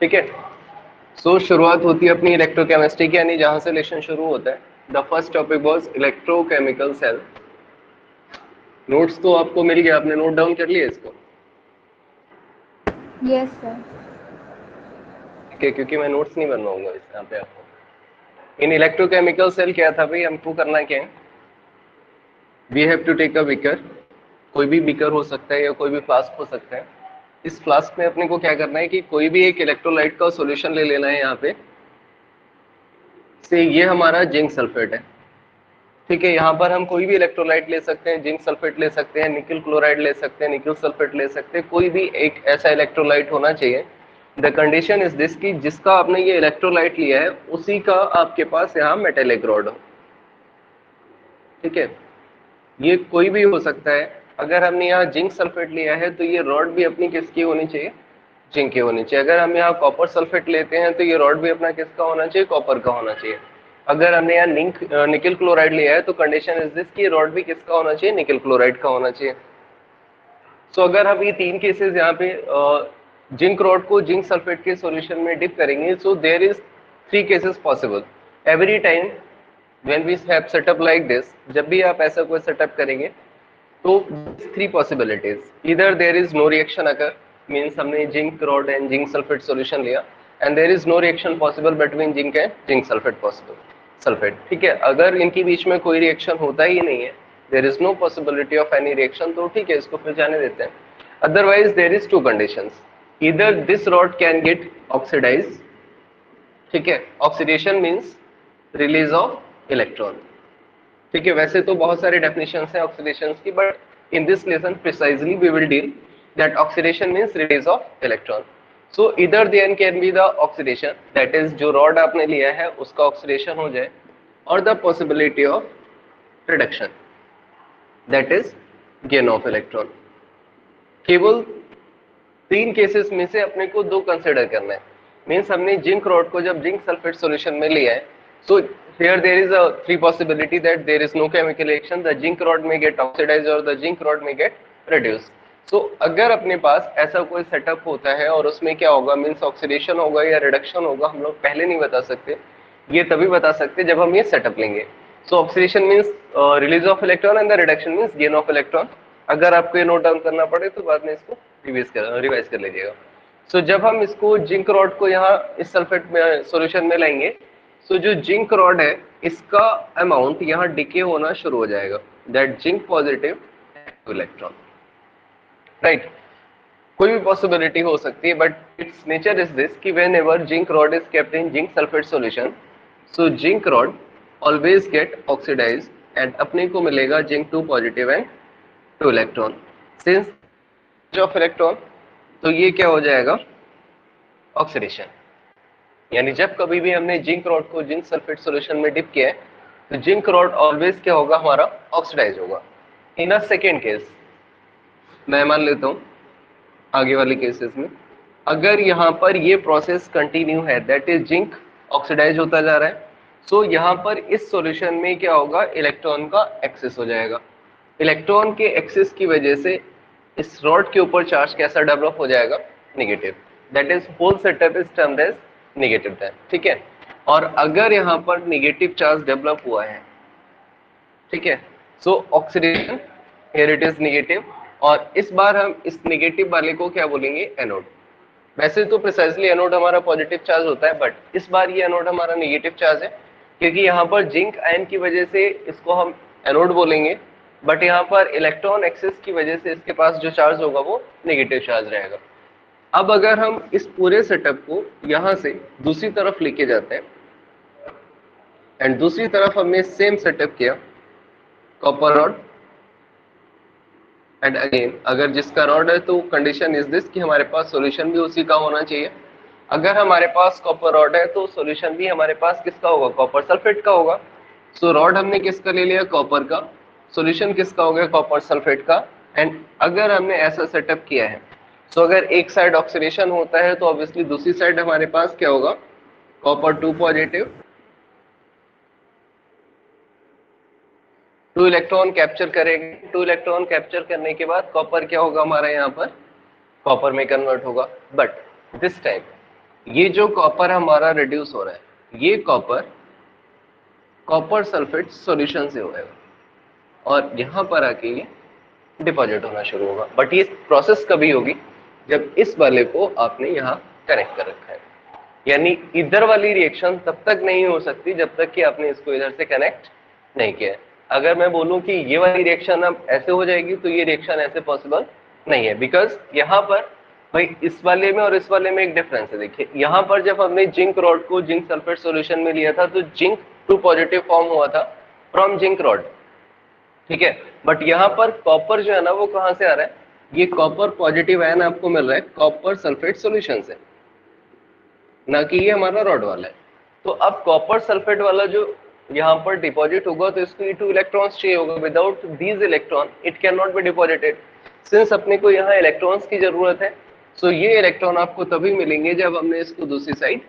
ठीक है। सो शुरुआत होती है अपनी इलेक्ट्रोकेमिस्ट्री की, यानी जहां से लेक्चर शुरू होता है। The first topic was electrochemical cell. Notes तो आपको मिल गया, आपने नोट डाउन कर लिया इसको? Yes sir. ठीक है, क्योंकि मैं नोट्स नहीं बनवाऊंगा इस यहाँ पे आपको। इन इलेक्ट्रोकेमिकल सेल क्या था भाई, हमको करना क्या है, we have to take a beaker. कोई भी बीकर हो सकता है या कोई भी फ्लास्क हो सकता है। इस फ्लास्क में अपने को क्या करना है कि कोई भी एक इलेक्ट्रोलाइट का सॉल्यूशन ले लेना है यहाँ पे से। ये हमारा जिंक सल्फेट है। ठीक है, यहाँ पर हम कोई भी इलेक्ट्रोलाइट ले सकते हैं, जिंक सल्फेट ले सकते हैं, निकल क्लोराइड ले सकते हैं, निकल सल्फेट ले सकते हैं, कोई भी एक ऐसा इलेक्ट्रोलाइट होना चाहिए। द कंडीशन इज दिस कि जिसका आपने ये इलेक्ट्रोलाइट लिया है उसी का आपके पास यहाँ मेटेलिक रॉड हो। ठीक है, ये कोई भी हो सकता है। अगर हमने यहाँ जिंक सल्फेट लिया है तो ये रॉड भी अपनी किसकी होनी चाहिए, जिंक की होनी चाहिए। अगर हम यहाँ कॉपर सल्फेट लेते हैं तो ये रॉड भी अपना किसका होना चाहिए, कॉपर का होना चाहिए। अगर हमने यहाँ निकल क्लोराइड लिया है तो कंडीशन इज दिस कि रॉड भी किसका होना चाहिए, निकल क्लोराइड का होना चाहिए। सो अगर हम ये तीन केसेस यहाँ पे जिंक रॉड को जिंक सल्फेट के सॉल्यूशन में डिप करेंगे, so there is three cases possible every time when we have setup like this. जब भी आप ऐसा कोई सेटअप करेंगे तो थ्री पॉसिबिलिटीज, इधर there is no reaction occur, means हमने zinc rod and zinc sulphate solution लिया and there is no reaction possible between zinc and zinc sulphate possible sulphate. ठीक है, अगर इनके बीच में कोई रिएक्शन होता ही नहीं है, there is no possibility of any reaction, तो ठीक है, इसको फिर जाने देते हैं। Otherwise there is two conditions, इधर this rod can get oxidise. ठीक है, oxidation means release of electron. ठीक है, वैसे तो बहुत सारे डेफिनेशंस हैं ऑक्सीडेशन की, but in this lesson precisely we will deal that oxidation means release of electron. So इधर then can be the oxidation, that is जो रॉड आपने लिया है उसका ऑक्सीडेशन हो जाए, और the possibility of reduction, that is gain of electron. केवल तीन केसेस में से अपने को दो कंसिडर करना है। मीन्स हमने जिंक रॉड को जब जिंक सल्फेट सॉल्यूशन में लिया है, so here there is a three possibility that there is no chemical reaction, the zinc rod may get oxidized or the zinc rod may get reduced. so अगर अपने पास ऐसा कोई setup होता है और उसमें क्या होगा, मीन्स ऑक्सीडेशन होगा या रिडक्शन होगा, हम लोग पहले नहीं बता सकते, ये तभी बता सकते जब हम ये सेटअप लेंगे। सो oxidation means release of electron and the reduction means gain of electron. अगर आपको ये नोट डाउन करना पड़े तो बाद में इसको रिवाइज कर लीजिएगा। सो जब हम इसको जिंक रॉड को यहाँ इस सल्फेट में सॉल्यूशन में लाएंगे, सो जो जिंक रॉड है इसका अमाउंट यहाँ डिके होना शुरू हो जाएगा, that zinc positive electron, right. कोई भी पॉसिबिलिटी हो सकती है, but it's nature is this कि whenever zinc rod is kept in zinc sulphate solution, so zinc rod always get oxidise and अपने को मिलेगा zinc 2 positive and 2 electron. Since of electron, तो ये क्या हो जाएगा, ऑक्सीडेशन। यानी जब कभी भी हमने जिंक रॉड को जिंक सल्फेट सॉल्यूशन में डिप किया है तो जिंक रॉड ऑलवेज क्या होगा, हमारा ऑक्सीडाइज होगा। इन अ सेकेंड केस, मैं मान लेता हूं आगे वाले केसेस में, अगर यहाँ पर ये प्रोसेस कंटिन्यू है, दैट इज जिंक ऑक्सीडाइज होता जा रहा है, सो यहाँ पर इस सॉल्यूशन में क्या होगा, इलेक्ट्रॉन का एक्सेस हो जाएगा। इलेक्ट्रॉन के एक्सेस की वजह से इस रॉड के ऊपर चार्ज कैसा डेवलप हो जाएगा, negative, that is whole setup is termed as negative time. ठीक है, और अगर यहाँ पर नेगेटिव चार्ज डेवलप हुआ है, ठीक है, सो oxidation, here it is negative, और इस बार हम इस नेगेटिव वाले को क्या बोलेंगे, एनोड। वैसे तो प्रिसाइजली एनोड हमारा पॉजिटिव चार्ज होता है, बट इस बार ये एनोड हमारा नेगेटिव चार्ज है, क्योंकि यहाँ पर जिंक आयन की वजह से इसको हम एनोड बोलेंगे, बट यहाँ पर इलेक्ट्रॉन एक्सेस की वजह से इसके पास जो चार्ज होगा वो नेगेटिव चार्ज रहेगा। अब अगर हम इस पूरे सेटअप को यहां से दूसरी तरफ लेके जाते हैं एंड दूसरी तरफ हमने सेम सेटअप किया, कॉपर रॉड, एंड अगेन अगर जिसका रॉड है तो कंडीशन इज दिस कि हमारे पास सॉल्यूशन भी उसी का होना चाहिए। अगर हमारे पास कॉपर रॉड है तो सॉल्यूशन भी हमारे पास किसका होगा, कॉपर सल्फेट का होगा। सो रॉड हमने किसका ले लिया, कॉपर का, सॉल्यूशन किसका हो गया, कॉपर सल्फेट का। एंड अगर हमने ऐसा सेटअप किया है, सो अगर एक साइड ऑक्सीडेशन होता है तो ऑब्वियसली दूसरी साइड हमारे पास क्या होगा, कॉपर 2 पॉजिटिव, 2 इलेक्ट्रॉन कैप्चर करेंगे। 2 इलेक्ट्रॉन कैप्चर करने के बाद कॉपर क्या होगा हमारा, यहाँ पर कॉपर में कन्वर्ट होगा। बट दिस टाइम ये जो कॉपर हमारा रिड्यूस हो रहा है, ये कॉपर सल्फेट सॉल्यूशन से होएगा और यहाँ पर आके ये डिपॉजिट होना शुरू होगा। बट ये प्रोसेस कभी होगी जब इस वाले को आपने यहाँ कनेक्ट कर रखा है, यानी इधर वाली रिएक्शन तब तक नहीं हो सकती जब तक कि आपने इसको इधर से कनेक्ट नहीं किया है। अगर मैं बोलूं कि ये वाली रिएक्शन अब ऐसे हो जाएगी तो ये रिएक्शन ऐसे पॉसिबल नहीं है, बिकॉज यहाँ पर भाई इस वाले में और इस वाले में एक डिफरेंस है। देखिए यहाँ पर जब हमने जिंक रॉड को जिंक सल्फेट सॉल्यूशन में लिया था तो जिंक 2 पॉजिटिव फॉर्म हुआ था फ्रॉम जिंक रॉड, ठीक है। बट यहाँ पर कॉपर जो है ना वो कहाँ से आ रहा है, ये कॉपर पॉजिटिव आयन आपको मिल रहा है कॉपर सल्फेट सॉल्यूशन से, ना कि ये हमारा रॉड वाला है। तो अब कॉपर सल्फेट वाला जो यहाँ पर डिपॉजिट होगा तो इसको ये 2 इलेक्ट्रॉन्स चाहिए होगा। Without these electron it can not be deposited. Since अपने को यहाँ इलेक्ट्रॉन्स की जरूरत है, सो ये इलेक्ट्रॉन आपको तभी मिलेंगे जब हमने इसको दूसरी साइड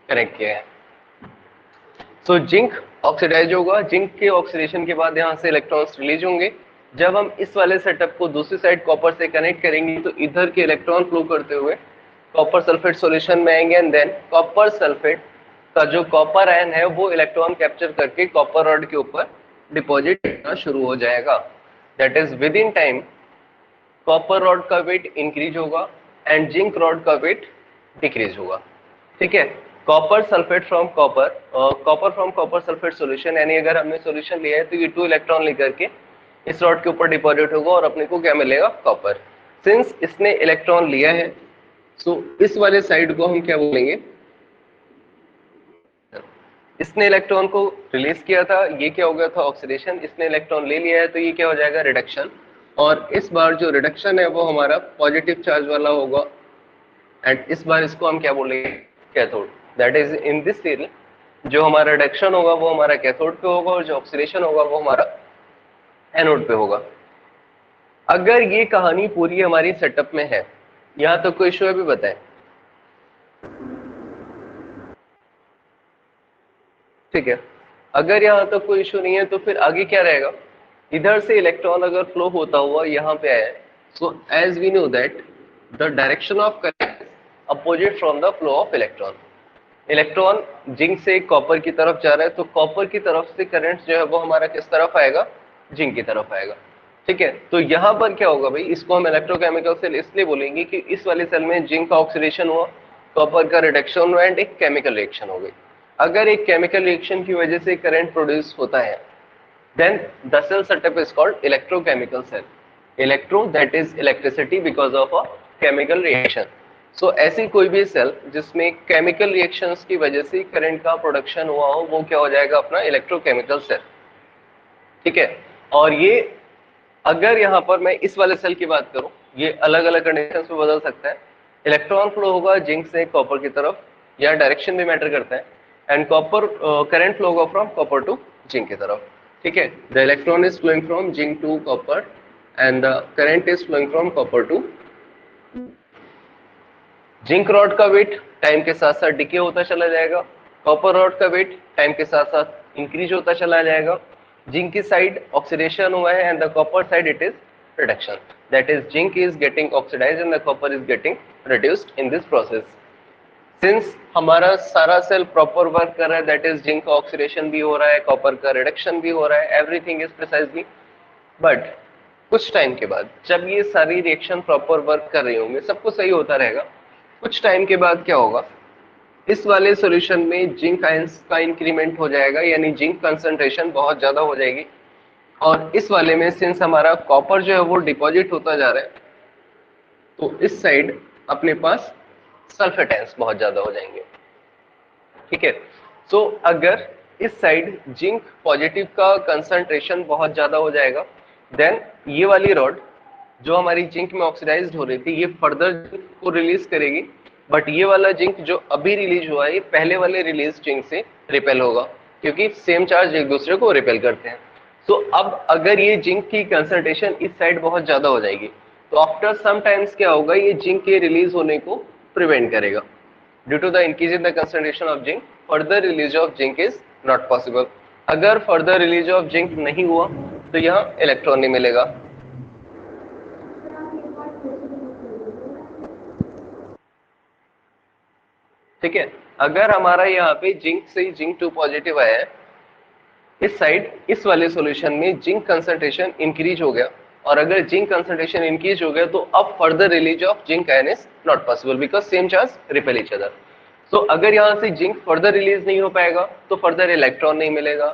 कनेक्ट किया है। सो जिंक ऑक्सीडाइज होगा, जिंक के ऑक्सीडेशन के बाद यहाँ से इलेक्ट्रॉन्स रिलीज होंगे। जब हम इस वाले सेटअप को दूसरी साइड कॉपर से कनेक्ट करेंगे तो इधर के इलेक्ट्रॉन फ्लो करते हुए कॉपर सल्फेट सॉल्यूशन में आएंगे एंड देन कॉपर सल्फेट का जो कॉपर आयन है वो इलेक्ट्रॉन कैप्चर करके कॉपर रॉड के ऊपर डिपॉजिट करना शुरू हो जाएगा। That is with in time copper rod का वेट इंक्रीज होगा एंड जिंक रॉड का वेट डिक्रीज होगा, ठीक है। Copper sulphate from copper sulphate solution, यानी अगर हमने सॉल्यूशन लिया है तो ये 2 इलेक्ट्रॉन लेकर के इस रॉड के ऊपर डिपॉजिट होगा और अपने को क्या मिलेगा, कॉपर। सिंस इसने इलेक्ट्रॉन लिया है सो इस वाले साइड को हम क्या बोलेंगे, इसने इलेक्ट्रॉन को रिलीज किया था, ये क्या हो गया था ऑक्सीडेशन, इसने इलेक्ट्रॉन ले लिया है तो ये क्या हो जाएगा, रिडक्शन। और इस बार जो रिडक्शन है वो हमारा पॉजिटिव चार्ज वाला होगा एंड इस बार इसको हम क्या बोलेंगे, cathode. That is in this series जो हमारा रिडक्शन होगा वो हमारा कैथोड पे होगा और जो ऑक्सीडेशन होगा वो हमारा एनोड पे होगा। अगर ये कहानी पूरी हमारी सेटअप में है, यहाँ तो कोई इशू है भी बताएं, ठीक है। अगर यहाँ तक कोई इशू नहीं है तो फिर आगे क्या रहेगा, इधर से इलेक्ट्रॉन अगर फ्लो होता हुआ यहाँ पे आया, so as we know that the direction of current opposite from the flow of electron. Electron zinc से कॉपर की तरफ जा रहा है तो कॉपर की तरफ से करंट जो है वो हमारा किस तरफ आएगा, जिंक की तरफ आएगा, ठीक है। तो यहाँ पर क्या होगा भाई, इसको हम इलेक्ट्रोकेमिकल सेल इसलिए बोलेंगे कि इस वाले सेल में जिंक का ऑक्सीडेशन हुआ, कॉपर का रिडक्शन हुआ एंड एक केमिकल रिएक्शन हो गई। अगर एक केमिकल रिएक्शन की वजह से करंट प्रोड्यूस होता है then the cell setup is called electrochemical cell. Electro that is electricity because of a chemical reaction. So ऐसी कोई भी सेल जिसमें केमिकल रिएक्शंस की वजह से करंट का प्रोडक्शन हुआ हो वो क्या हो जाएगा, अपना इलेक्ट्रोकेमिकल सेल, ठीक है। और ये अगर यहाँ पर मैं इस वाले सेल की बात करूं, ये अलग अलग कंडीशंस में बदल सकता है। इलेक्ट्रॉन फ्लो होगा जिंक से कॉपर की तरफ, या डायरेक्शन भी मैटर करता है, एंड कॉपर करंट फ्लो होगा फ्रॉम कॉपर टू जिंक की तरफ, ठीक है। The electron is flowing from zinc to copper and the current is flowing from copper to zinc rod का वेट टाइम के साथ साथ डिके होता चला जाएगा, कॉपर रॉड का वेट टाइम के साथ साथ इंक्रीज होता चला जाएगा। जिंक की साइड ऑक्सीडेशन हुआ है and the copper side it is reduction, that is zinc is getting oxidized and the copper is getting reduced in this process. Since हमारा सारा सेल प्रॉपर वर्क कर रहा है, दैट इज जिंक का oxidation भी हो रहा है, कॉपर का रिडक्शन भी हो रहा है, एवरीथिंग इज प्रिसाइजली। बट कुछ टाइम के बाद जब ये सारी रिएक्शन प्रॉपर वर्क कर रही होंगे, सब कुछ सही होता रहेगा, कुछ टाइम के बाद क्या होगा, इस वाले सॉल्यूशन में जिंक आयंस का इंक्रीमेंट हो जाएगा, यानी जिंक कंसंट्रेशन बहुत ज्यादा हो जाएगी। और इस वाले में सिंस हमारा कॉपर जो है वो डिपॉजिट होता जा रहा है तो इस साइड अपने पास सल्फेट आयंस बहुत ज्यादा हो जाएंगे, ठीक है। सो अगर इस साइड जिंक पॉजिटिव का कंसंट्रेशन बहुत ज्यादा हो जाएगा, देन ये वाली रॉड जो हमारी जिंक में ऑक्सीडाइज्ड हो रही थी ये फर्दर जिंक को रिलीज करेगी, बट ये वाला जिंक जो अभी रिलीज हुआ है ये पहले वाले रिलीज जिंक से रिपेल होगा, क्योंकि सेम चार्ज एक दूसरे को रिपेल करते हैं। सो अब अगर ये जिंक की कंसंट्रेशन इस साइड बहुत ज्यादा हो जाएगी तो आफ्टर सम टाइम्स क्या होगा, ये जिंक के रिलीज होने को प्रिवेंट करेगा। Due to the increase in the concentration of zinc further release of zinc is not possible. अगर फर्दर रिलीज ऑफ जिंक नहीं हुआ तो यहाँ इलेक्ट्रॉन नहीं मिलेगा। ठीक है, अगर हमारा यहाँ पे जिंक से जिंक 2 पॉजिटिव आया है, इस साइड इस वाले सॉल्यूशन में जिंक कंसंट्रेशन इंक्रीज हो गया, और अगर जिंक कंसंट्रेशन इंक्रीज हो गया तो अब further release of zinc ion is not possible because same charge repel each other. तो अगर यहाँ से जिंक फर्दर रिलीज नहीं हो पाएगा तो फर्दर इलेक्ट्रॉन नहीं मिलेगा,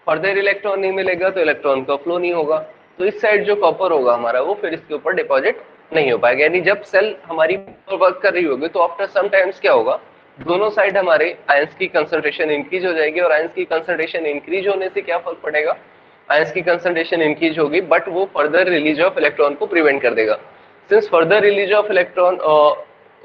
फर्दर इलेक्ट्रॉन नहीं मिलेगा तो इलेक्ट्रॉन का फ्लो नहीं होगा, तो इस साइड जो कॉपर होगा हमारा वो फिर इसके ऊपर डिपॉजिट नहीं हो पाएगा। यानी जब सेल हमारी वर्क कर रही होगी तो आफ्टर सम टाइम्स क्या होगा, दोनों साइड हमारे आयंस की कंसंट्रेशन इंक्रीज हो जाएगी, और आयंस की कंसंट्रेशन इंक्रीज होने से क्या फर्क पड़ेगा, आयंस की कंसंट्रेशन इंक्रीज होगी बट वो फर्दर रिलीज ऑफ इलेक्ट्रॉन को प्रिवेंट कर देगा। Since further release of electron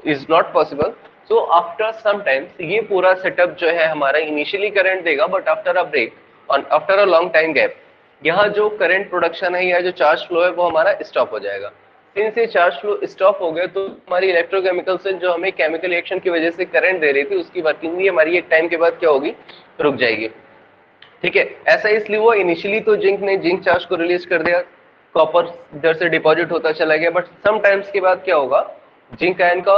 is not possible, so after some times ये पूरा सेटअप जो है हमारा इनिशियली करंट देगा, बट आफ्टर अ ब्रेक और after a long time gap यहाँ जो करंट प्रोडक्शन है या जो चार्ज फ्लो है वो हमारा स्टॉप हो जाएगा। सिंस ये चार्ज फ्लो स्टॉप हो गया तो हमारी इलेक्ट्रोकेमिकल से जो हमें केमिकल रिएक्शन की वजह से करंट दे रही थी उसकी वर्किंग भी हमारी एक टाइम के बाद क्या होगी, रुक जाएगी। ठीक है, ऐसा इसलिए हुआ, इनिशियली तो जिंक ने जिंक चार्ज को रिलीज कर दिया, कॉपर इधर से डिपॉजिट होता चला गया, बट सम टाइम्स के बाद क्या होगा, जिंक आयन का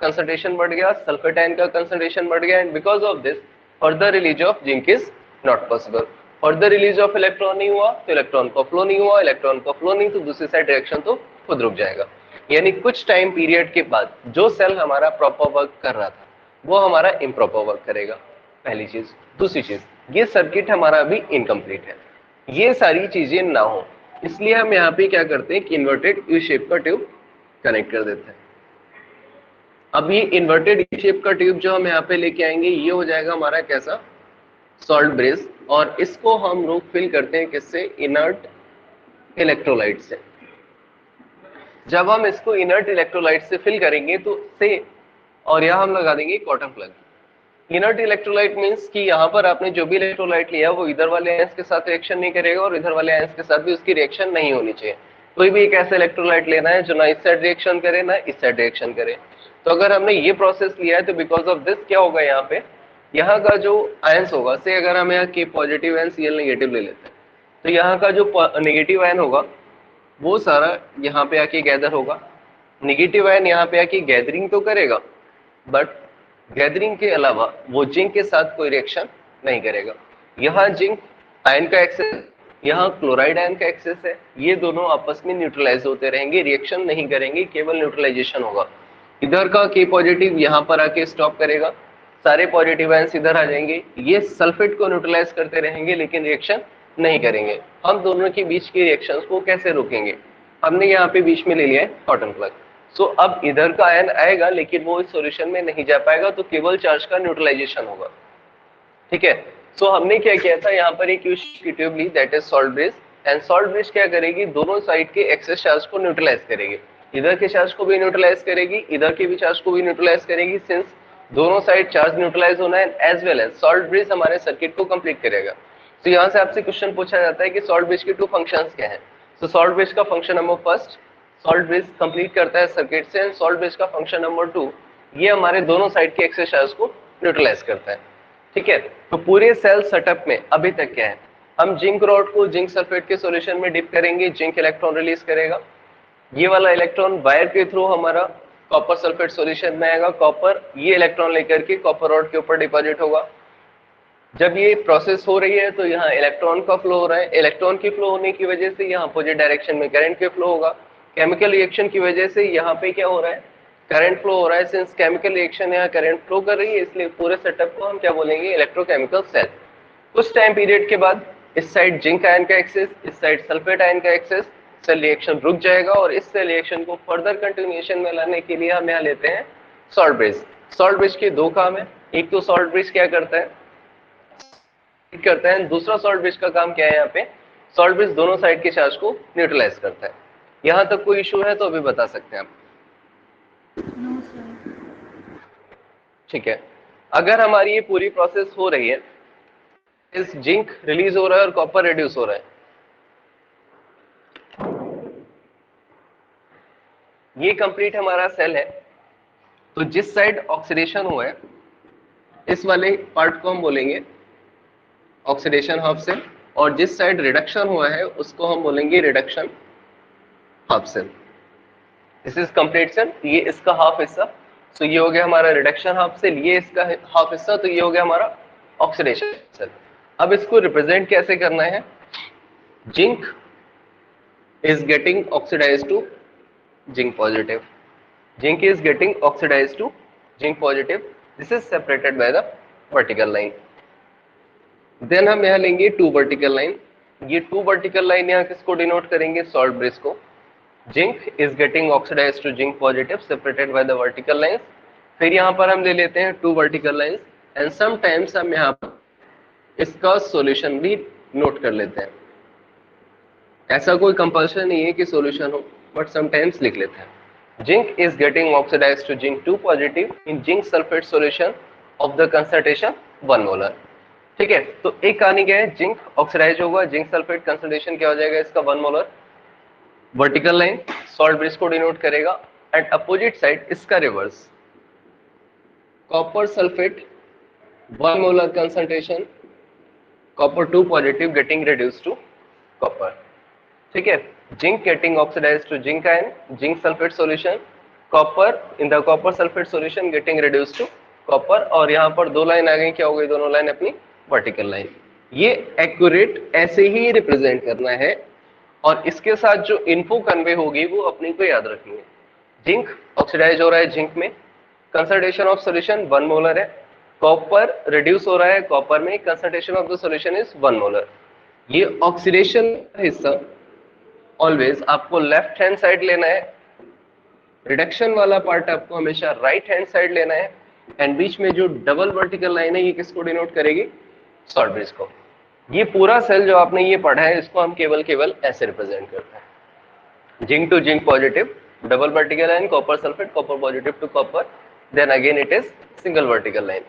कंसंट्रेशन बढ़ गया, सल्फेट आयन का कंसंट्रेशन बढ़ गया, and because of this further release of zinc is not possible. Further release of electron नहीं हुआ तो इलेक्ट्रॉन का फ्लो नहीं हुआ, इलेक्ट्रॉन का फ्लो नहीं तो दूसरी साइड रिएक्शन तो खुद रुक जाएगा। यानी कुछ टाइम पीरियड के बाद जो सेल हमारा प्रॉपर वर्क कर रहा था वो हमारा इम्प्रॉपर वर्क करेगा, पहली चीज। दूसरी चीज, ये सर्किट हमारा अभी इनकम्प्लीट है, ये सारी चीजें ना हो इसलिए हम यहाँ पे क्या करते हैं कि इन्वर्टेड यू शेप का ट्यूब कनेक्ट कर देते हैं। अब ये इन्वर्टेड यू शेप का ट्यूब जो हम यहाँ पे लेके आएंगे ये हो जाएगा हमारा कैसा, सॉल्ट ब्रेस, और इसको हम लोग फिल करते हैं किससे, इनर्ट इलेक्ट्रोलाइट से। जब हम इसको इनर्ट इलेक्ट्रोलाइट से फिल करेंगे तो से, और यहाँ हम लगा देंगे cotton plug. Inert electrolyte means कि यहाँ पर आपने जो भी इलेक्ट्रोलाइट लिया वो इधर वाले आयंस के साथ रिएक्शन नहीं करेगा और इधर वाले आयंस के साथ भी उसकी रिएक्शन नहीं होनी चाहिए। कोई भी एक ऐसा इलेक्ट्रोलाइट लेना है जो ना इस साइड रिएक्शन करे ना इस साइड रिएक्शन करे। तो अगर हमने ये प्रोसेस लिया है तो बिकॉज ऑफ दिस क्या होगा, यहाँ पे यहाँ का जो आयंस होगा, से अगर हम यहाँ के पॉजिटिव एंड Cl नेगेटिव ले लेते हैं तो यहाँ का जो नेगेटिव आयन होगा वो सारा यहाँ पे आके गैदर होगा। नेगेटिव आयन यहाँ पे आके गैदरिंग तो करेगा बट गैदरिंग के अलावा वो जिंक के साथ कोई रिएक्शन नहीं करेगा। यहाँ जिंक आयन का एक्सेस, यहाँ क्लोराइड आयन का एक्सेस है, ये दोनों आपस में न्यूट्रलाइज होते रहेंगे, रिएक्शन नहीं करेंगे, केवल न्यूट्रलाइजेशन होगा। इधर का के पॉजिटिव यहाँ पर आके स्टॉप करेगा, सारे पॉजिटिव आयंस इधर आ जाएंगे, ये सल्फेट को न्यूट्रलाइज करते रहेंगे लेकिन रिएक्शन नहीं करेंगे। हम दोनों के बीच की रिएक्शंस को कैसे रोकेंगे, हमने यहाँ पे बीच में ले लिया है कॉटन प्लग। सो अब इधर का आयन आएगा लेकिन वो इस सॉल्यूशन में नहीं जा पाएगा, तो केवल चार्ज का न्यूट्रलाइजेशन होगा। ठीक है, सो हमने क्या किया था, यहाँ पर एक की ट्यूब ली that is salt bridge, and salt bridge क्या करेगी, दोनों साइड के एक्सेस चार्ज को न्यूट्रलाइज करेगी, इधर के चार्ज को भी न्यूट्रलाइज करेगी, इधर के भी चार्ज को भी न्यूट्रलाइज करेगी। सिंस दोनों साइड चार्ज न्यूट्रलाइज होना है, as well as salt bridge हमारे सर्किट को कंप्लीट करेगा। तो यहाँ से आपसे क्वेश्चन पूछा जाता है कि सॉल्ट ब्रिज के टू फंक्शंस क्या है। तो सॉल्ट ब्रिज का function number first, salt bridge complete करता है सर्किट से, एंड सॉल्ट ब्रिज का फंक्शन नंबर 2, ये हमारे दोनों साइड के एक्सेस चार्ज को न्यूट्रलाइज करता है। ठीक है, तो पूरे सेल सेटअप में अभी तक क्या है, हम जिंक रॉड को जिंक सल्फेट के सॉल्यूशन में डिप करेंगे, जिंक इलेक्ट्रॉन रिलीज करेगा, ये वाला इलेक्ट्रॉन वायर के थ्रू हमारा कॉपर सल्फेट सॉल्यूशन में आएगा, कॉपर ये इलेक्ट्रॉन लेकर के कॉपर रॉड के ऊपर डिपॉजिट होगा। जब ये प्रोसेस हो रही है तो यहाँ इलेक्ट्रॉन का फ्लो हो रहा है, इलेक्ट्रॉन की फ्लो होने की वजह से यहाँ अपोजिट डायरेक्शन में करंट के फ्लो होगा, केमिकल रिएक्शन की वजह से यहाँ पे क्या हो रहा है, करंट फ्लो हो रहा है। सिंस केमिकल रिएक्शन यहाँ करंट फ्लो कर रही है इसलिए पूरे सेटअप को हम क्या बोलेंगे, इलेक्ट्रोकेमिकल सेल। कुछ टाइम पीरियड के बाद इस साइड जिंक आयन का एक्सेस, इस साइड सल्फेट आयन का एक्सेस, सेल रिएक्शन रुक जाएगा और इस सेल रिएक्शन को फर्दर कंटिन्यूएशन में लाने के लिए हम यहाँ लेते हैं सॉल्ट ब्रिज। सॉल्ट ब्रिज के दो काम है, एक तो सॉल्ट ब्रिज क्या करता है, दूसरा सॉल्ट ब्रिज का काम क्या है, यहाँ पे सॉल्ट ब्रिज दोनों साइड के चार्ज को न्यूट्रलाइज करता है। यहाँ तक कोई इशू है तो अभी बता सकते हैं आप। ठीक है, अगर हमारी ये पूरी प्रोसेस हो रही है, इस जिंक रिलीज हो रहा है और कॉपर रिड्यूस हो रहा है, ये कंप्लीट हमारा सेल है, तो जिस साइड ऑक्सीडेशन हुआ है इस वाले पार्ट को हम बोलेंगे ऑक्सीडेशन हाफ सेल, और जिस साइड रिडक्शन हुआ है उसको हम बोलेंगे reduction half cell. This is complete cell, ये इसका हाफ हिस्सा सो ये हो गया हमारा रिडक्शन हाफ सेल, ये इसका हाफ हिस्सा, तो ये हो गया हमारा ऑक्सीडेशन सेल। अब इसको रिप्रेजेंट कैसे करना है, zinc is getting oxidized to zinc positive. Zinc is getting oxidized to zinc positive. This is separated by the vertical line. Then हम यहाँ लेंगे 2 vertical line. ये 2 vertical line यहाँ किसको डिनोट करेंगे, salt bridge को. Zinc is getting oxidized to zinc positive separated by the vertical lines. फिर यहाँ पर हम ले लेते हैं 2 vertical lines and sometimes हम यहाँ पर इसका solution भी नोट कर लेते हैं. ऐसा कोई कंपल्शन नहीं है कि सॉल्यूशन हो, बट समटाइम्स लिख लेते हैं। Zinc is getting oxidised to zinc 2 positive in zinc sulphate solution of the concentration 1 molar. ठीक है, तो एक कहानी क्या है, जिंक ऑक्सीडाइज होगा, जिंक सल्फेट कंसंट्रेशन क्या हो जाएगा इसका 1 molar. Vertical line salt bridge को डिनोट करेगा एंड अपोजिट साइड इसका reverse, copper sulphate 1 molar concentration, copper 2 positive getting reduced to copper. ठीक है, zinc getting oxidised to zinc ion, zinc sulphate solution, copper in the copper sulphate solution getting reduced to copper. और यहाँ पर 2 line आ गई, क्या हो गई दोनों लाइन अपनी वर्टिकल लाइन। ये एक्यूरेट ऐसे ही रिप्रेजेंट करना है और इसके साथ जो इन्फो कन्वे होगी वो अपने को याद रखनी है। जिंक ऑक्सीडाइज हो रहा है जिंक में, कंसंट्रेशन ऑफ सॉल्यूशन 1 मोलर है, कॉपर रिड्यूस हो रहा है कॉपर में, concentration of the solution is 1 molar. ये ऑक्सीडेशन हिस्सा ऑलवेज आपको लेफ्ट हैंड साइड लेना है, रिडक्शन वाला पार्ट आपको हमेशा राइट हैंड साइड लेना है एंड बीच में जो डबल वर्टिकल लाइन है ये किसको डिनोट करेगी, सॉल्ट ब्रिज को। ये पूरा सेल जो आपने ये पढ़ा है इसको हम केवल ऐसे रिप्रेजेंट करते हैं, zinc to zinc positive, double vertical line, copper sulphate, copper positive to copper, then again it is single vertical line.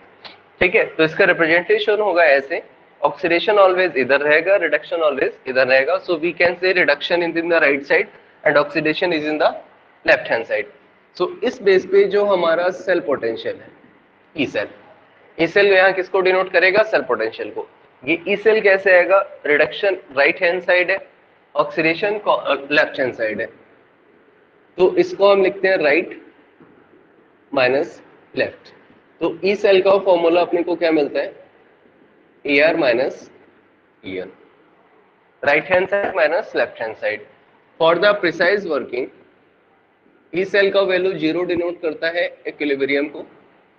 ठीक है, तो इसका रिप्रेजेंटेशन होगा ऐसे, ऑक्सीडेशन ऑलवेज इधर रहेगा, रिडक्शन ऑलवेज इधर रहेगा। So we can say reduction is in the right side and oxidation is in the left hand side. So इस बेस पे जो हमारा सेल पोटेंशियल है ई सेल, ई सेल यहाँ किसको डिनोट करेगा, सेल पोटेंशियल को। ये ई सेल कैसे आएगा, रिडक्शन राइट हैंड साइड है, ऑक्सीडेशन लेफ्ट हैंड साइड है, तो इसको हम लिखते हैं राइट माइनस लेफ्ट। तो ई सेल का फॉर्मूला अपने को क्या मिलता है, AR minus EN, right hand side minus left hand side. For the precise working, E cell का वैल्यू 0 डिनोट करता है इक्विलिब्रियम को।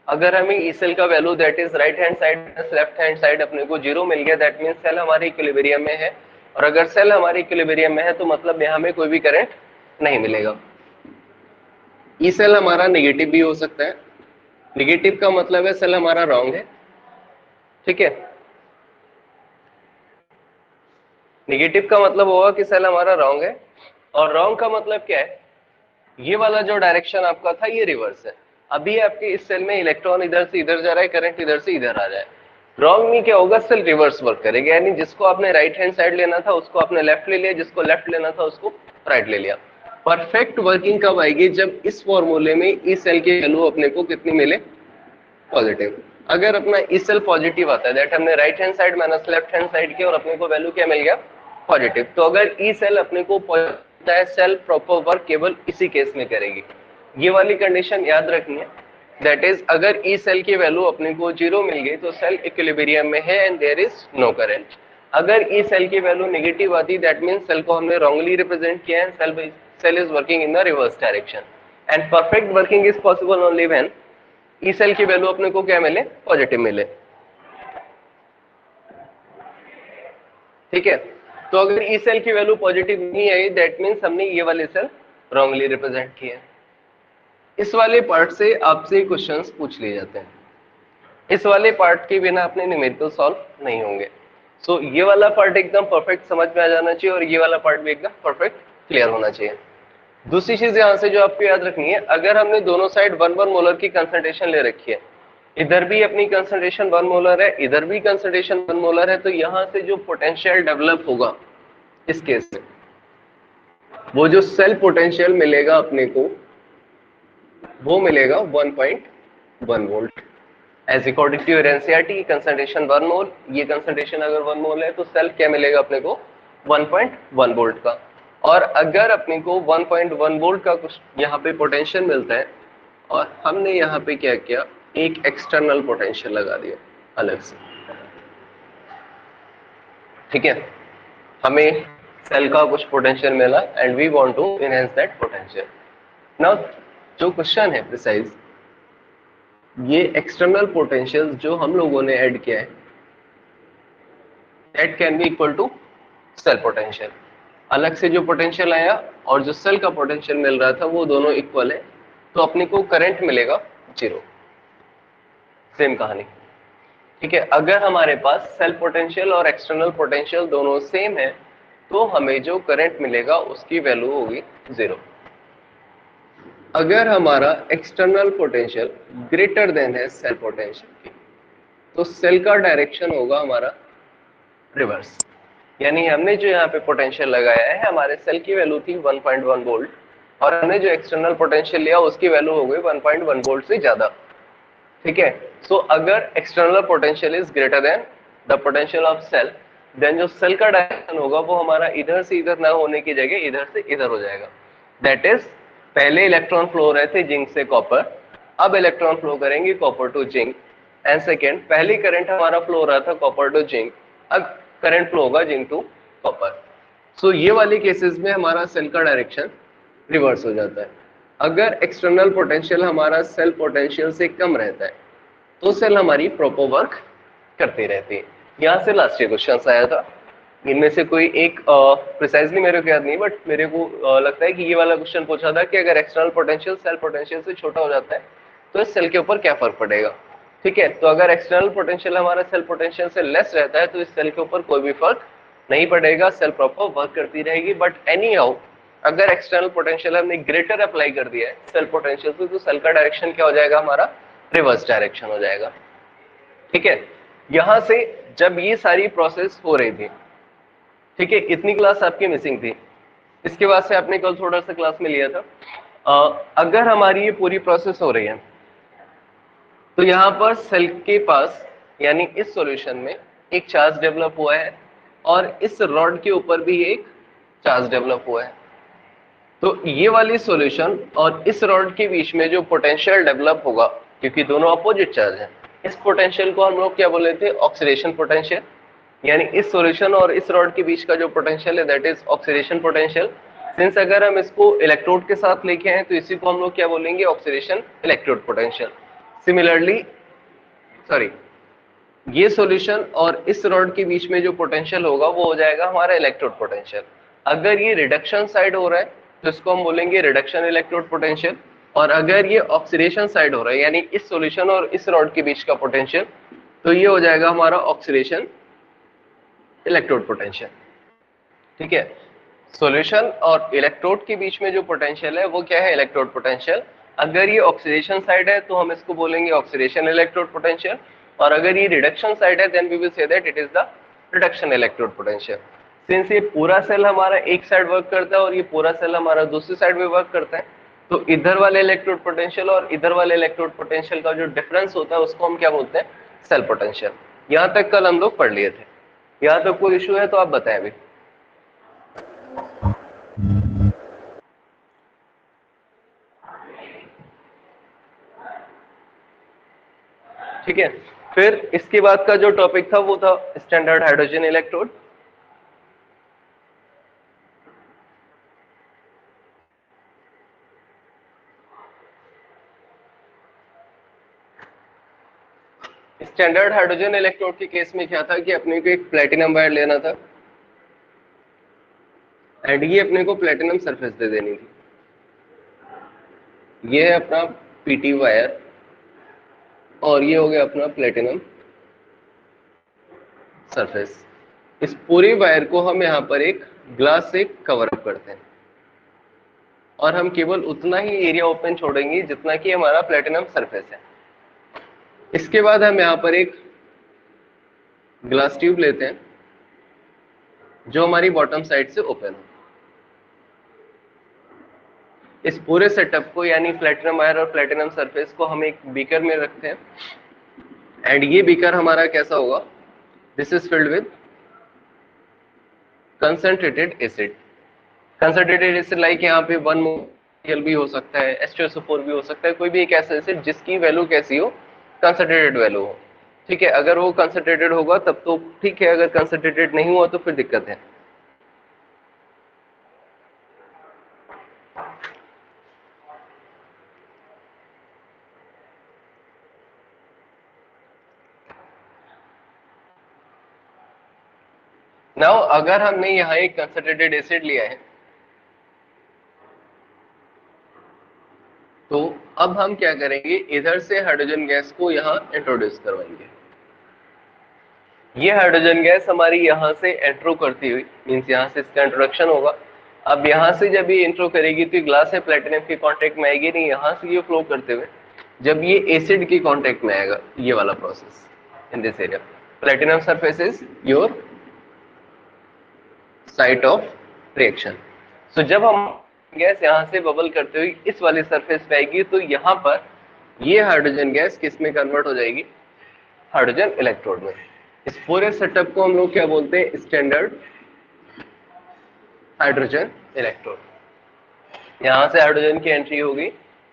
अगर हमें E cell का value that is right hand side minus left hand side अपने को 0 मिल गया, दैट मीन्स सेल हमारे इक्विलिब्रियम में है। और अगर सेल हमारे इक्विलिब्रियम में है तो मतलब यहाँ में कोई भी करंट नहीं मिलेगा। E cell हमारा नेगेटिव भी हो सकता है, नेगेटिव का मतलब है सेल हमारा रॉन्ग है। ठीक है, नेगेटिव का मतलब होगा कि सेल हमारा रॉन्ग है, और रॉन्ग का मतलब क्या है, ये वाला जो डायरेक्शन आपका था ये रिवर्स है। अभी आपके इस सेल में इलेक्ट्रॉन इधर से इधर जा रहा है, करंट इधर से इधर आ रहा है। रॉन्ग में क्या होगा, सेल रिवर्स वर्क करेगा, यानी जिसको आपने राइट हैंड साइड लेना था उसको आपने लेफ्ट ले लिया, जिसको लेफ्ट लेना था उसको राइट ले लिया। परफेक्ट वर्किंग कब आएगी, जब इस फॉर्मूले में इस सेल की वैल्यू अपने को कितनी मिले, पॉजिटिव। अगर अपना इस सेल पॉजिटिव आता है, दैट हमने right hand side minus left hand side किया और अपने को वैल्यू क्या मिल गया, पॉजिटिव। तो अगर ई सेल अपने को पॉजिटिव है, सेल प्रॉपर वर्क केवल इसी केस में करेगी। ये वाली कंडीशन याद रखनी है, दैट इज अगर ई सेल की वैल्यू अपने को 0 मिल गई तो सेल इक्विलिब्रियम में है and there is no current. अगर ई सेल की वैल्यू नेगेटिव आती, दैट मींस सेल को हमने रॉन्गली रिप्रेजेंट किया है, cell is working in the reverse direction. And perfect working is possible only when E cell की वैल्यू अपने को क्या मिले, पॉजिटिव मिले। ठीक है, तो अगर ई सेल की वैल्यू पॉजिटिव नहीं आई, दैट मीन्स हमने ये वाले सेल रॉन्गली रिप्रेजेंट किए। इस वाले पार्ट से आपसे क्वेश्चंस पूछ लिए जाते हैं, इस वाले पार्ट के बिना अपने न्यूमेरिकल सॉल्व नहीं होंगे। सो ये वाला पार्ट एकदम परफेक्ट समझ में आ जाना चाहिए और ये वाला पार्ट भी एकदम परफेक्ट क्लियर होना चाहिए। दूसरी चीज यहाँ से जो आपको याद रखनी है, अगर हमने दोनों साइड 1 मोलर की कंसंट्रेशन ले रखी है, इधर भी अपनी कंसंट्रेशन 1 मोलर है, इधर भी कंसंट्रेशन 1 मोलर है, तो यहाँ से जो पोटेंशियल डेवलप होगा इस केस में, वो जो सेल पोटेंशियल मिलेगा अपने को, वो मिलेगा 1.1 volt. As according to your NCERT, concentration 1 mole, ये कंसंट्रेशन अगर 1 मोल है तो सेल क्या मिलेगा अपने को, 1.1 वोल्ट का। और अगर अपने को 1.1 वोल्ट का कुछ यहाँ पे पोटेंशियल मिलता है और हमने यहाँ पे क्या किया, एक एक्सटर्नल पोटेंशियल लगा दिया अलग से। ठीक है, हमें सेल का कुछ पोटेंशियल मिला and we want to enhance that potential. Now जो क्वेश्चन है प्रिसाइज, ये एक्सटर्नल पोटेंशियल जो हम लोगों ने ऐड किया है that can be equal to cell potential. अलग से जो पोटेंशियल आया और जो सेल का पोटेंशियल मिल रहा था वो दोनों इक्वल है, तो अपने को करंट मिलेगा 0। सेम कहानी। ठीक है, अगर हमारे पास सेल पोटेंशियल और एक्सटर्नल पोटेंशियल दोनों सेम है तो हमें जो करंट मिलेगा उसकी वैल्यू होगी 0। अगर हमारा एक्सटर्नल पोटेंशियल ग्रेटर देन है सेल पोटेंशियल की, तो सेल का डायरेक्शन होगा हमारा रिवर्स। यानी हमने जो यहाँ पे पोटेंशियल लगाया है, हमारे सेल की वैल्यू थी 1.1 वोल्ट और हमने जो एक्सटर्नल पोटेंशियल लिया उसकी वैल्यू हो गई 1.1 वोल्ट से ज्यादा। ठीक है, सो अगर external potential is greater than the potential of cell, then जो सेल का डायरेक्शन होगा वो हमारा इधर से इधर ना होने की जगह इधर से इधर हो जाएगा। दैट इज, पहले इलेक्ट्रॉन फ्लो हो रहे थे जिंक से कॉपर, अब इलेक्ट्रॉन फ्लो करेंगे copper to zinc. And second, पहली करंट हमारा फ्लो हो रहा था कॉपर टू जिंक, अब करंट फ्लो होगा जिंक टू कॉपर। सो ये वाली केसेस में हमारा सेल का डायरेक्शन रिवर्स हो जाता है। अगर एक्सटर्नल पोटेंशियल हमारा सेल पोटेंशियल से कम रहता है तो सेल हमारी प्रॉपर वर्क करती रहती है। यहाँ से लास्ट ईयर क्वेश्चन आया था, इनमें से कोई एक प्रिसाइजली मेरे को याद नहीं, बट मेरे को लगता है कि ये वाला क्वेश्चन पूछा था कि अगर एक्सटर्नल पोटेंशियल सेल पोटेंशियल से छोटा हो जाता है तो इस सेल के ऊपर क्या फर्क पड़ेगा। ठीक है, तो अगर एक्सटर्नल पोटेंशियल हमारा सेल पोटेंशियल से लेस रहता है तो इस सेल के ऊपर कोई भी फर्क नहीं पड़ेगा, सेल प्रॉपर वर्क करती रहेगी। बट एनी हाउ, अगर एक्सटर्नल पोटेंशियल हमने ग्रेटर अप्लाई कर दिया है सेल पोटेंशियल से, तो सेल का डायरेक्शन क्या हो जाएगा हमारा, रिवर्स डायरेक्शन हो जाएगा। ठीक है, यहां से जब ये सारी प्रोसेस हो रही थी, ठीक है, इतनी क्लास आपकी मिसिंग थी, इसके बाद से आपने कल थोड़ा सा क्लास में लिया था। अगर हमारी ये पूरी प्रोसेस हो रही है तो यहाँ पर सेल के पास यानी इस सॉल्यूशन में एक चार्ज डेवलप हुआ है और इस रॉड के ऊपर भी एक चार्ज डेवलप हुआ है। तो ये वाली सॉल्यूशन और इस रॉड के बीच में जो पोटेंशियल डेवलप होगा, क्योंकि दोनों अपोजिट चार्ज हैं, इस पोटेंशियल को हम लोग क्या बोले थे, ऑक्सीडेशन पोटेंशियल। यानी इस सॉल्यूशन और इस रॉड के बीच का जो पोटेंशियल है that is oxidation potential. Since अगर हम इसको इलेक्ट्रोड के साथ लेके आए तो इसी को हम लोग क्या बोलेंगे, ऑक्सीडेशन इलेक्ट्रोड पोटेंशियल। सिमिलरली ये सॉल्यूशन और इस रॉड के बीच में जो पोटेंशियल होगा वो हो जाएगा हमारा इलेक्ट्रोड पोटेंशियल। अगर ये रिडक्शन साइड हो रहा है तो इसको हम बोलेंगे रिडक्शन इलेक्ट्रोड पोटेंशियल, और अगर ये ऑक्सीडेशन साइड हो रहा है यानी इस सॉल्यूशन और इस रॉड के बीच का पोटेंशियल, तो ये हो जाएगा हमारा ऑक्सीडेशन इलेक्ट्रोड पोटेंशियल। ठीक है, सॉल्यूशन और इलेक्ट्रोड के बीच में जो पोटेंशियल है वो क्या है, इलेक्ट्रोड पोटेंशियल। अगर ये ऑक्सीडेशन साइड है तो हम इसको बोलेंगे ऑक्सीडेशन इलेक्ट्रोड पोटेंशियल, और अगर ये रिडक्शन साइड है then we will say that it is the reduction electrode potential. Since ये पूरा सेल हमारा एक साइड वर्क करता है और ये पूरा सेल हमारा दूसरी साइड में वर्क करता है, तो इधर वाले इलेक्ट्रोड पोटेंशियल और इधर वाले इलेक्ट्रोड पोटेंशियल का जो डिफरेंस होता है उसको हम क्या बोलते हैं, सेल पोटेंशियल। यहाँ तक कल हम लोग पढ़ लिए थे। यहाँ तक कोई इशू है तो आप बताएं अभी। ठीक है, फिर इसके बाद का जो टॉपिक था वो था standard hydrogen electrode. Standard hydrogen electrode के केस में क्या था कि अपने को एक प्लेटिनम वायर लेना था एंड ये अपने को प्लेटिनम सरफेस दे देनी थी। ये है अपना पीटी वायर और ये हो गया अपना प्लेटिनम सरफेस। इस पूरी वायर को हम यहाँ पर एक ग्लास से कवर अप करते हैं और हम केवल उतना ही एरिया ओपन छोड़ेंगे जितना कि हमारा प्लेटिनम सरफेस है। इसके बाद हम यहाँ पर एक ग्लास ट्यूब लेते हैं जो हमारी बॉटम साइड से ओपन हो। इस पूरे सेटअप को यानी प्लेटिनम वायर और प्लेटिनम सरफेस को हम एक बीकर में रखते हैं एंड ये बीकर हमारा कैसा होगा, this is filled with concentrated acid. Concentrated acid like यहाँ पे 1 मोल एल भी हो सकता है, H2SO4 भी हो सकता है, कोई भी एक ऐसा एसिड जिसकी वैल्यू कैसी हो, कंसंट्रेटेड वैल्यू हो। ठीक है, अगर वो कंसंट्रेटेड होगा तब तो ठीक है, अगर कंसंट्रेटेड नहीं हुआ तो फिर दिक्कत है। नाउ अगर हमने यहाँ एक कंसंट्रेटेड एसिड लिया है, तो अब हम क्या करेंगे, इधर से हाइड्रोजन गैस को यहाँ इंट्रोड्यूस करवाएंगे। ये हाइड्रोजन गैस हमारी यहाँ से एंट्रो करती हुई, मीन्स यहाँ से इसका इंट्रोडक्शन होगा। अब यहाँ से जब ये इंट्रो करेगी तो ग्लास है प्लेटिनम के कांटेक्ट में आएगी नहीं, यहाँ से ये फ्लो करते हुए जब ये एसिड के कांटेक्ट में आएगा, ये वाला process in this area, platinum surface is your site of reaction. So जब हम गैस यहाँ से बबल करते हुए इस वाले सरफेस पे आएगी तो यहाँ पर ये हाइड्रोजन गैस किस में कन्वर्ट हो जाएगी, हाइड्रोजन इलेक्ट्रोड में। इस पूरे सेटअप को हम लोग क्या बोलते हैं, स्टैंडर्ड हाइड्रोजन इलेक्ट्रोड। यहाँ से हाइड्रोजन की एंट्री होगी,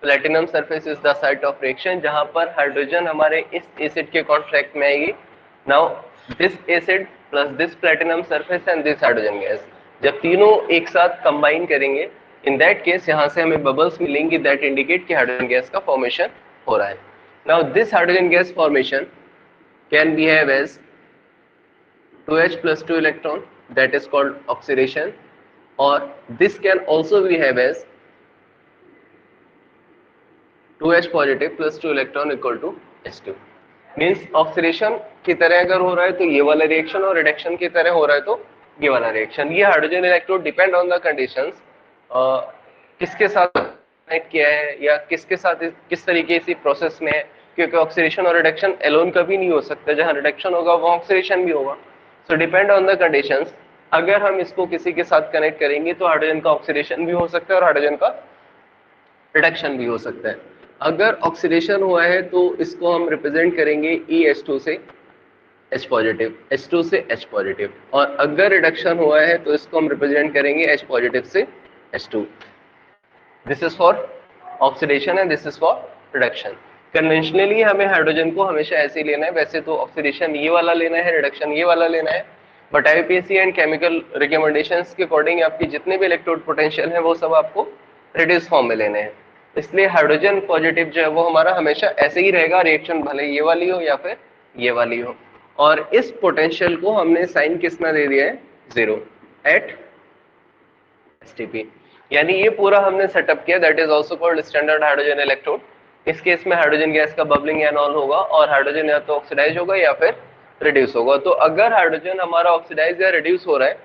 platinum surface is the site of reaction, जहां पर हाइड्रोजन हमारे इस एसिड के कॉन्ट्रैक्ट में आएगी। Now this acid plus this platinum surface and this hydrogen gas, जब तीनों एक साथ कंबाइन करेंगे, इन दैट केस यहाँ से हमें बबल्स मिलेंगी दैट इंडिकेट कि हाइड्रोजन गैस का फॉर्मेशन हो रहा है। Now this hydrogen gas formation can behave as 2H plus 2 electron, that is called oxidation, or this can also behave as 2H positive plus 2 electron equal to H2। Means oxidation की तरह अगर हो रहा है तो ये वाला रिएक्शन, और रिडक्शन की तरह हो रहा है तो ये वाला रिएक्शन। ये hydrogen electrode depend on the conditions, किसके साथ कनेक्ट किया है या किसके साथ किस तरीके से प्रोसेस में है, क्योंकि ऑक्सीडेशन और रिडक्शन एलोन कभी नहीं हो सकता, जहां रिडक्शन होगा वहां ऑक्सीडेशन भी होगा। सो डिपेंड ऑन द कंडीशंस, अगर हम इसको किसी के साथ कनेक्ट करेंगे तो हाइड्रोजन का ऑक्सीडेशन भी हो सकता है और हाइड्रोजन का रिडक्शन भी हो सकता है। अगर ऑक्सीडेशन हुआ है तो इसको हम रिप्रेजेंट करेंगे EH2 से H पॉजिटिव, H2 से H पॉजिटिव, और अगर रिडक्शन हुआ है तो इसको हम रिप्रेजेंट करेंगे H पॉजिटिव से H2। This is for oxidation and this is for reduction. Conventionally हमें हाइड्रोजन को हमेशा ऐसे ही लेना है, वैसे तो ऑक्सीडेशन ये वाला लेना है, रिडक्शन ये वाला लेना है, but IUPAC and chemical recommendations के अकॉर्डिंग आपकी जितने भी इलेक्ट्रोड पोटेंशियल है वो सब आपको रिड्यूस फॉर्म में लेने हैं। इसलिए हाइड्रोजन पॉजिटिव जो है वो हमारा हमेशा ऐसे ही रहेगा, रिएक्शन भले ये वाली हो या फिर ये वाली हो। और इस पोटेंशियल को हमने साइन किसना दे दिया है, 0 एट STP। यानी ये पूरा हमने सेटअप किया, that is also called standard hydrogen electrode. इस केस में हाइड्रोजन गैस का बबलिंग एंड ऑल होगा और हाइड्रोजन या तो ऑक्सीडाइज होगा या फिर रिड्यूस होगा। तो अगर हाइड्रोजन हमारा ऑक्सीडाइज या रिड्यूस हो रहा है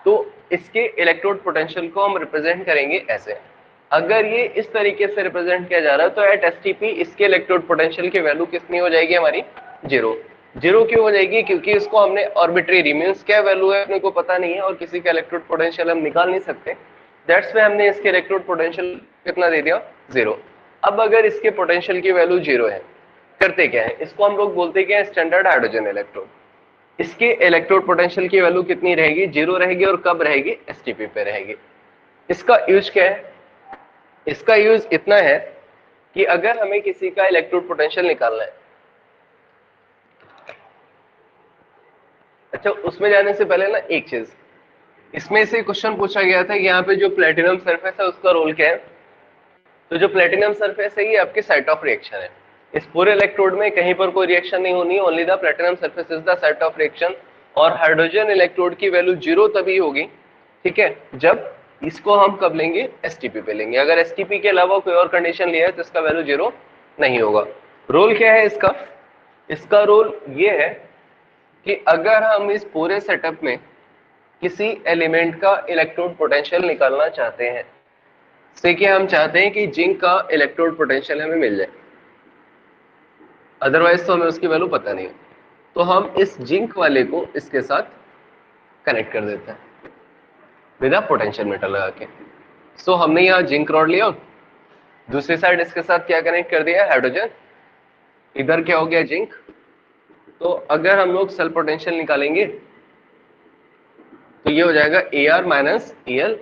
तो इसके इलेक्ट्रोड पोटेंशियल को हम रिप्रेजेंट करेंगे ऐसे। अगर ये इस तरीके से रिप्रेजेंट किया जा रहा है तो एट STP इसके इलेक्ट्रोड पोटेंशियल की वैल्यू कितनी हो जाएगी हमारी, 0। 0 क्यों हो जाएगी, क्योंकि इसको हमने आर्बिट्रेरी मींस क्या वैल्यू है अपने को पता नहीं है और किसी का इलेक्ट्रोड पोटेंशियल हम निकाल नहीं सकते, दैट्स व्हाई हमने इसके इलेक्ट्रोड पोटेंशियल कितना दे दिया, 0। अब अगर इसके पोटेंशियल की वैल्यू 0 है, करते क्या है, इसको हम लोग बोलते क्या है, स्टैंडर्ड हाइड्रोजन इलेक्ट्रोड। इसके इलेक्ट्रोड पोटेंशियल की वैल्यू कितनी रहेगी, 0 रहेगी, और कब रहेगी, STP पे रहेगी। इसका यूज क्या है, इसका यूज इतना है कि अगर हमें किसी का इलेक्ट्रोड पोटेंशियल निकालना है, अच्छा उसमें जाने से पहले ना एक चीज, इसमें से क्वेश्चन पूछा गया था कि यहाँ पे जो प्लेटिनम सरफेस है उसका रोल क्या है। तो जो प्लेटिनम सरफेस है ये आपकी साइट ऑफ रिएक्शन है। इस पूरे इलेक्ट्रोड में कहीं पर कोई रिएक्शन नहीं होनी, only the platinum surface is the site of reaction. और हाइड्रोजन इलेक्ट्रोड की वैल्यू 0 तभी होगी, ठीक है, जब इसको हम कब लेंगे, STP पे लेंगे। अगर STP के अलावा कोई और कंडीशन लिया है तो इसका वैल्यू 0 नहीं होगा। रोल क्या है इसका, इसका रोल ये है कि अगर हम इस पूरे सेटअप में किसी एलिमेंट का इलेक्ट्रोड पोटेंशियल निकालना चाहते हैं, से कि हम चाहते हैं कि जिंक का इलेक्ट्रोड पोटेंशियल हमें मिल जाए, अदरवाइज तो हमें उसकी वैल्यू पता नहीं है, तो हम इस जिंक वाले को इसके साथ कनेक्ट कर देते हैं विद अ पोटेंशियल मीटर लगा के। सो हमने यहाँ जिंक रॉड लिया, दूसरी साइड इसके साथ क्या कनेक्ट कर दिया, हाइड्रोजन, इधर क्या हो गया, जिंक। तो अगर हम लोग सेल पोटेंशियल निकालेंगे तो ये हो जाएगा AR minus EL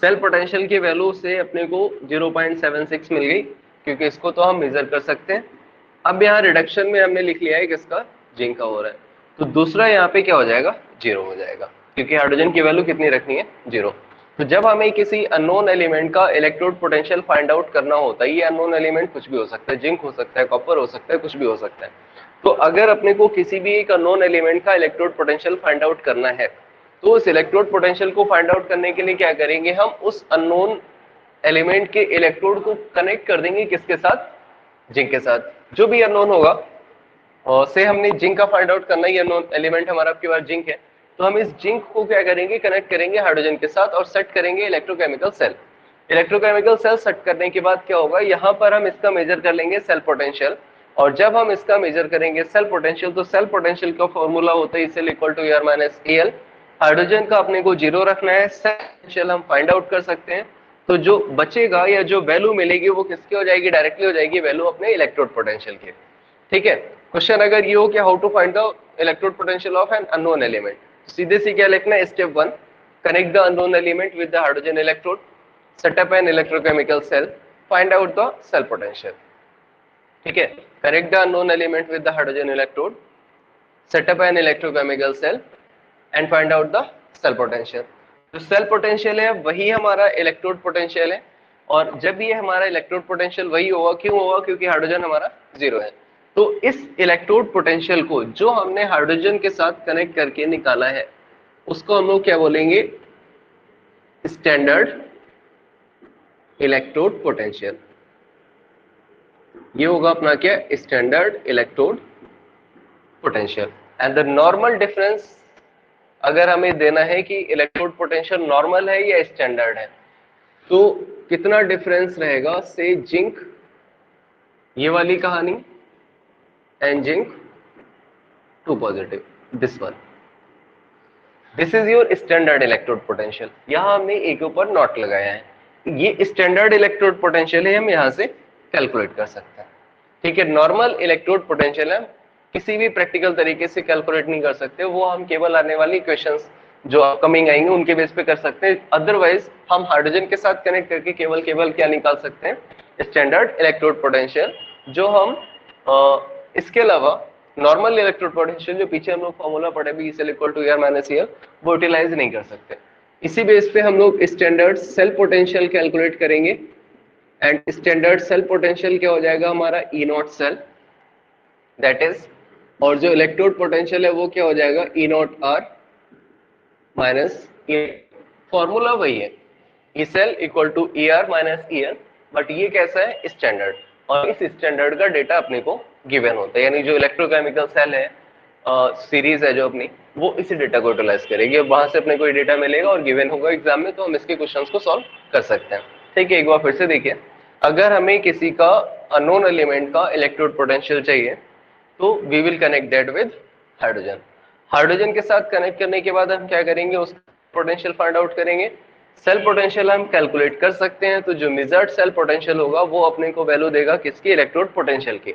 cell potential की वैल्यू से अपने को 0.76 मिल गई, क्योंकि इसको तो हम मेजर कर सकते हैं। अब यहाँ रिडक्शन में हमने लिख लिया है किसका, जिंक का हो रहा है, तो दूसरा यहाँ पे क्या हो जाएगा, 0 हो जाएगा, क्योंकि हाइड्रोजन की वैल्यू कितनी रखनी है, 0। तो जब हमें किसी अननोन एलिमेंट का इलेक्ट्रोड पोटेंशियल फाइंड आउट करना होता है, ये अननोन एलिमेंट कुछ भी हो सकता है, जिंक हो सकता है, कॉपर हो सकता है, कुछ भी हो सकता है। तो अगर अपने को किसी भी एक अननोन एलिमेंट का इलेक्ट्रोड पोटेंशियल फाइंड आउट करना है, तो उस इलेक्ट्रोड पोटेंशियल को फाइंड आउट करने के लिए क्या करेंगे, हम उस अननोन एलिमेंट के इलेक्ट्रोड को कनेक्ट कर देंगे किसके साथ, जिंक के साथ। जो भी अननोन होगा, और से हमने जिंक का फाइंड आउट करना ही, अननोन एलिमेंट हमारा आपके पास जिंक है, तो हम इस जिंक को क्या करेंगे, कनेक्ट करेंगे हाइड्रोजन के साथ और सेट करेंगे electrochemical cell. Electrochemical cell set करने के बाद क्या होगा, यहाँ पर हम इसका मेजर कर लेंगे सेल पोटेंशियल, और जब हम इसका मेजर करेंगे सेल पोटेंशियल, तो सेल पोटेंशियल का फॉर्मूला होता है cell equal to ER minus EL। Hydrogen का अपने को 0 रखना है, सेल पोटेंशियल हम फाइंड आउट कर सकते हैं, तो जो बचेगा या जो वैल्यू मिलेगी वो किसकी हो जाएगी, डायरेक्टली हो जाएगी वैल्यू अपने इलेक्ट्रोड पोटेंशियल की। ठीक है, क्वेश्चन अगर ये हो कि how to find the electrode potential of an unknown element, सीधे से क्या लिखना है, step 1, connect the unknown element with the hydrogen electrode, set up an electrochemical cell, find out the cell potential. ठीक है, connect the unknown element with the hydrogen electrode, set up an electrochemical cell and find out the cell potential. जो cell potential है वही हमारा electrode potential है, और जब ये हमारा इलेक्ट्रोड पोटेंशियल वही होगा, क्यों होगा, क्योंकि हाइड्रोजन हमारा 0 है। तो इस इलेक्ट्रोड पोटेंशियल को जो हमने हाइड्रोजन के साथ कनेक्ट करके निकाला है, उसको हम लोग क्या बोलेंगे, स्टैंडर्ड इलेक्ट्रोड पोटेंशियल। ये होगा अपना क्या, standard electrode potential. And the normal difference अगर हमें देना है कि इलेक्ट्रोड पोटेंशियल नॉर्मल है या स्टैंडर्ड है, तो कितना डिफरेंस रहेगा, से जिंक, ये वाली कहानी, and zinc 2 positive, this one, this is your standard electrode potential. यहां हमने एक ऊपर नॉट लगाया है, ये स्टैंडर्ड इलेक्ट्रोड पोटेंशियल है, हम यहां से कैलकुलेट कर सकते हैं। ठीक है, नॉर्मल इलेक्ट्रोड पोटेंशियल हम किसी भी प्रैक्टिकल तरीके से कैलकुलेट नहीं कर सकते, वो हम केवल आने वाली क्वेश्चंस जो अपकमिंग आएंगे उनके बेस पे कर सकते हैं। अदरवाइज हम हाइड्रोजन के साथ कनेक्ट करके केवल क्या निकाल सकते हैं, स्टैंडर्ड इलेक्ट्रोड पोटेंशियल, जो हम इसके अलावा नॉर्मल इलेक्ट्रोड पोटेंशियल जो पीछे हम लोग फॉर्मूला पढ़े भी, cell equal to ER minus EL, वो यूटिलाइज नहीं कर सकते। इसी बेस पे हम लोग स्टैंडर्ड सेल पोटेंशियल कैलकुलेट करेंगे, एंड स्टैंडर्ड सेल पोटेंशियल क्या हो जाएगा हमारा, E0 सेल, दैट इज, और जो इलेक्ट्रोड पोटेंशियल है वो क्या हो जाएगा, E0 R minus E। Formula वही है, E cell equal to ER minus EL, but ये कैसा है, स्टैंडर्ड, और इस स्टैंडर्ड का डेटा अपने को गिवन होता है, यानी जो इलेक्ट्रोकेमिकल सेल है सीरीज है जो अपनी, वो इसी डेटा को यूटिलाइज करेगी, और वहां से अपने को डेटा मिलेगा और गिवन होगा एग्जाम में, तो हम इसके क्वेश्चंस को सॉल्व कर सकते हैं। ठीक है, एक बार फिर से देखिए, अगर हमें किसी का अननोन एलिमेंट का इलेक्ट्रोड पोटेंशियल चाहिए, तो we will connect that with hydrogen. Hydrogen के साथ कनेक्ट करने के बाद हम क्या करेंगे, उस पोटेंशियल फाइंड आउट करेंगे। सेल पोटेंशियल हम कैलकुलेट कर सकते हैं, तो जो मेजर्ड सेल पोटेंशियल होगा वो अपने को वैल्यू देगा किसकी, इलेक्ट्रोड पोटेंशियल की।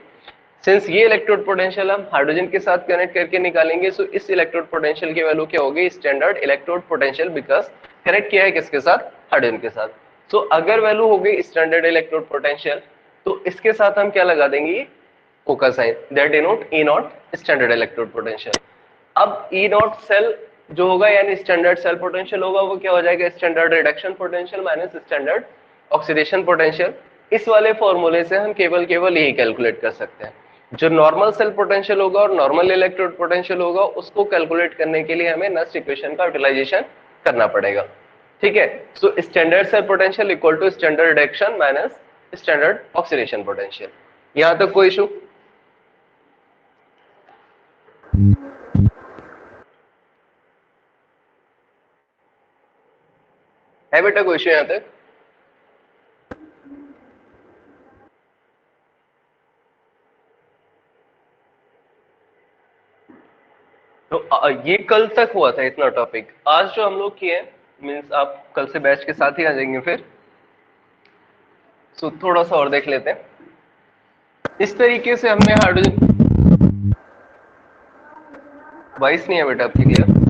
सिंस ये इलेक्ट्रोड पोटेंशियल हम हाइड्रोजन के साथ कनेक्ट करके निकालेंगे, सो इस इलेक्ट्रोड पोटेंशियल की वैल्यू क्या होगी, standard electrode potential, because connect किया है किसके साथ, हाइड्रोजन के साथ। सो अगर वैल्यू हो गई स्टैंडर्ड इलेक्ट्रोड पोटेंशियल, तो इसके साथ हम क्या लगा देंगे, कोका sign, that denote E0 standard electrode potential. अब E0 सेल जो होगा, यानी स्टैंडर्ड सेल पोटेंशियल होगा, वो क्या हो जाएगा, standard reduction potential minus standard oxidation potential. इस वाले फॉर्मूले से हम केवल यही कैलकुलेट कर सकते हैं। जो नॉर्मल सेल पोटेंशियल होगा और नॉर्मल इलेक्ट्रोड पोटेंशियल होगा, उसको कैलकुलेट करने के लिए हमें नस्ट इक्वेशन का यूटिलाइजेशन करना पड़ेगा। ठीक है, so standard cell potential equal to standard reduction minus standard oxidation potential. यहां तक कोई इशू है बेटा, कोई इशू यहां तक? तो ये कल तक हुआ था इतना टॉपिक, आज जो हम लोग किए मीन्स आप कल से बैच के साथ ही आ जाएंगे फिर, सो थोड़ा सा और देख लेते हैं। इस तरीके से हमने हाइड्रोजन, वॉइस नहीं है बेटा आपकी क्लियर?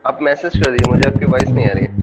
आप मैसेज कर दीजिए, मुझे आपकी वॉइस नहीं आ रही है।